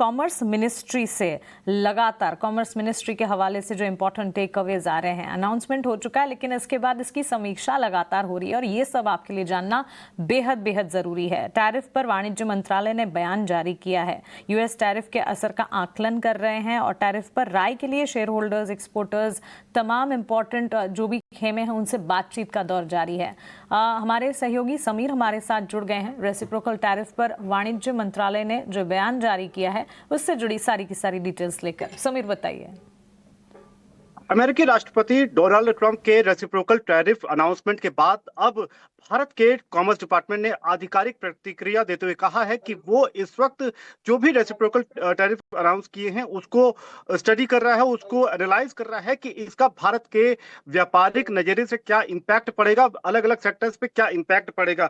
Commerce ministry से लगातार commerce ministry के हवाले से जो इंपॉर्टेंट टेक अवेज आ रहे हैं, अनाउंसमेंट हो चुका है लेकिन इसके बाद इसकी समीक्षा लगातार हो रही है और ये सब आपके लिए जानना बेहद बेहद जरूरी है। टैरिफ पर वाणिज्य मंत्रालय ने बयान जारी किया है। यूएस टैरिफ के असर का आकलन कर रहे हैं और टैरिफ पर राय के लिए शेयर होल्डर्स, एक्सपोर्टर्स, तमाम इंपॉर्टेंट जो भी खेमे हैं उनसे बातचीत का दौर जारी है। हमारे सहयोगी समीर हमारे साथ जुड़ गए हैं। रेसिप्रोकल टैरिफ पर वाणिज्य मंत्रालय ने जो बयान जारी किया है उससे जुड़ी सारी की सारी डिटेल्स लेकर समीर बताइए। अमेरिकी राष्ट्रपति डोनाल्ड ट्रंप के रेसिप्रोकल टैरिफ अनाउंसमेंट के बाद अब भारत के कॉमर्स डिपार्टमेंट ने आधिकारिक प्रतिक्रिया देते हुए कहा है कि वो इस वक्त जो भी रेसिप्रोकल टैरिफ अनाउंस किए हैं उसको स्टडी कर रहा है, उसको एनालाइज कर रहा है कि इसका भारत के व्यापारिक नजरिए से क्या इम्पैक्ट पड़ेगा, अलग अलग सेक्टर्स पे क्या इम्पैक्ट पड़ेगा।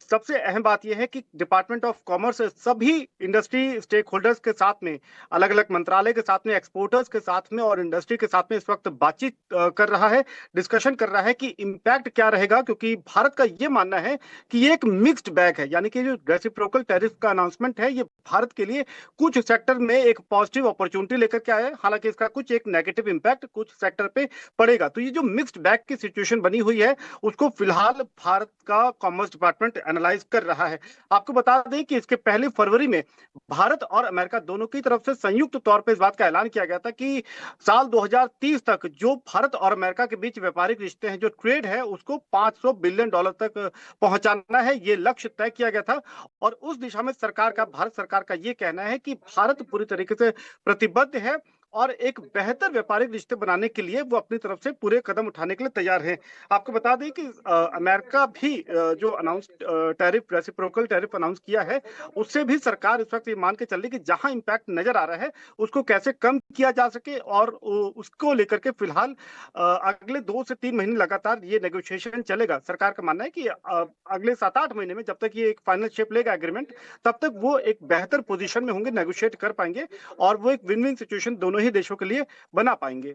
सबसे अहम बात यह है कि डिपार्टमेंट ऑफ कॉमर्स सभी इंडस्ट्री स्टेक होल्डर्स के साथ में, अलग अलग मंत्रालय के साथ में, एक्सपोर्टर्स के साथ में और इंडस्ट्री के साथ में इस वक्त बातचीत कर रहा है, डिस्कशन कर रहा है कि इम्पैक्ट क्या रहेगा, क्योंकि भारत का ये मानना है कि ये एक मिक्स्ड बैग है। यानी कि जो रेसिप्रोकल टैरिफ का अनाउंसमेंट है ये भारत के लिए कुछ सेक्टर में एक पॉजिटिव अपॉर्चुनिटी लेकर के आया है, हालांकि इसका कुछ एक नेगेटिव इम्पैक्ट कुछ सेक्टर पे पड़ेगा। तो ये जो मिक्स्ड बैग की सिचुएशन बनी हुई है उसको फिलहाल भारत का कॉमर्स डिपार्टमेंट एनालाइज कर रहा है। आपको बता दें कि इसके पहले फरवरी में भारत और अमेरिका दोनों की तरफ से संयुक्त तौर पर इस बात का ऐलान किया गया था कि साल 2030 तक जो भारत और अमेरिका के बीच व्यापारिक रिश्ते हैं, जो ट्रेड है, उसको $500 बिलियन तक पहुंचाना है, ये लक्ष्य तय किया गया था। और उस दिशा में भारत सरकार का ये कहना है कि भारत पूरी तरीके से प्रतिबद्ध है और एक बेहतर व्यापारिक रिश्ते बनाने के लिए वो अपनी तरफ से पूरे कदम उठाने के लिए तैयार है। आपको बता दें कि अमेरिका भी जो announce tariff reciprocal tariff announce किया है उससे भी सरकार इस वक्त ये मान के चल रही कि जहां इंपैक्ट नजर आ रहा है उसको कैसे कम किया जा सके और उसको लेकर के फिलहाल अगले 2 से 3 महीने लगातार ये नेगोशिएशन चलेगा। सरकार का मानना है कि अगले 7-8 महीने में जब तक ये एक फाइनल शेप लेगा एग्रीमेंट, तब तक वो एक बेहतर पोजीशन में होंगे, नेगोशिएट कर पाएंगे और वो एक विन विन सिचुएशन दोनों ही देशों के लिए बना पाएंगे।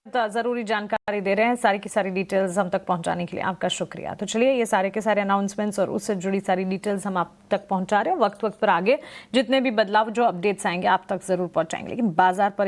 जरूरी जानकारी दे रहे हैं, सारी की सारी डिटेल्स हम तक पहुंचाने के लिए आपका शुक्रिया। तो चलिए, ये सारे के सारे अनाउंसमेंट्स और उससे जुड़ी सारी डिटेल्स हम आप तक पहुंचा रहे हैं। वक्त वक्त पर आगे जितने भी बदलाव, जो अपडेट्स आएंगे आप तक जरूर पहुंचाएंगे, लेकिन बाजार पर